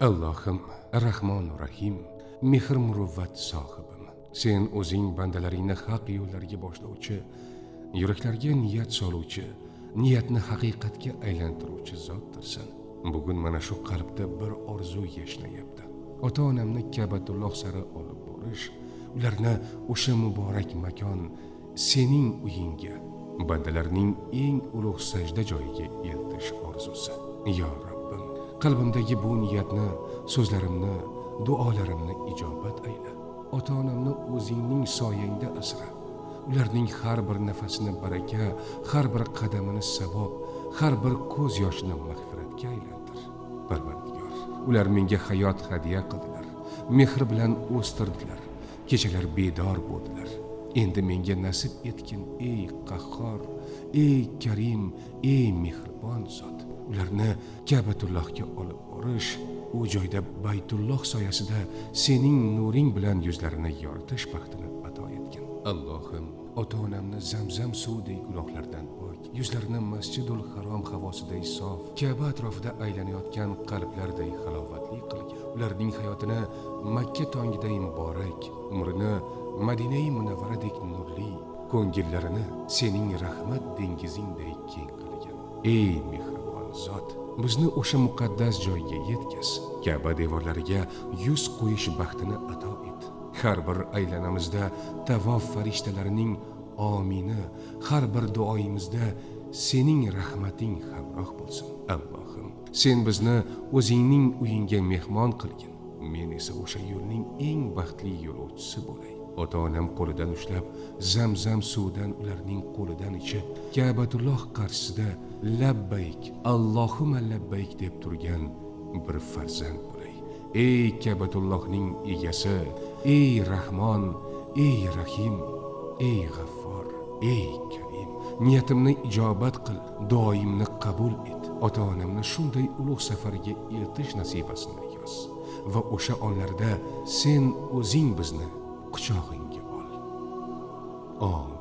Allohim Rahmon Rahim, mehr muruvvat sohibim. Sen o'zing bandalaringni haq yo'llariga boshlovchi, yuraklarga niyat soluvchi, niyatni haqiqatga aylantiruvchi zotdirsan. Bugun mana shu qalbda bir orzu yashnayapti. Ota-onamni Ka'batulloh sari olib borish, ularni o'sha muborak makon, sening uyingga, bandalarning eng ulug' sajda joyiga eltish orzusi. Ya Rabbim, qalbimdagi bu niyatni, so'zlarimni, duolarimni ijobat ayla. Ota-onamni o'zingning soyangda asra. Ularning har bir nafasini baraka, har bir qadamini savob, har bir ko'z yoshini mag'firatga aylantir. Parvardigor, ular menga hayot hadya qildilar, mehr bilan o'stirdilar, kechalar bedor bo'ldilar. Endi menga nasib etgin ey Qahhor, ey Karim, ey mehribon zot. Ularni Ka'batullohga olib borish, u joyda Baytulloh soyasida sening nuring bilan yuzlarini yoritish baxtini ato etgin. Allohim, ota-onamni Zamzam suvidek gunohlardan pok, yuzlarini Masjidul Harom havosiday sof, Ka'ba atrofida aylanayotgan qalblarday halovatli qilgin. Ularning hayotini Makka tongiday muborak, umrini Madinai Munavvaradek nurli, ko'ngillarini sening rahmat dengizingday keng qilgin. Ey mehribon zot, bizni o'sha muqaddas joyga yetkaz. Ka'ba devorlariga yuz qo'yish baxtini ato et. Har bir aylanamizda tavof farishtalarining omini, har bir duoyimizda sening rahmating hamroh bo'lsin. Allohim, sen bizni o'zingning uyingga mehmon qilgin. Men esa o'sha yo'lning eng baxtli yo'lovchisi bo'lay. Ota-onam qo'lidan ushlab, Zamzam suvdan ularning qo'lidan ichib, Ka'batulloh qarshisida labbayk, Allohumma labbayk deb turgan bir farzand bo'lay. Ey Ka'batullohning egasi, ey Rahmon, ey Rahim, ey G'affor, ey Karim, niyatimni ijobat qil, duoyimni qabul et. Ota-onamni shunday ulug' safarga eltish nasibasini yoz va o'sha onlarda sen o'zing bizni quchog'ingga ol. Amin.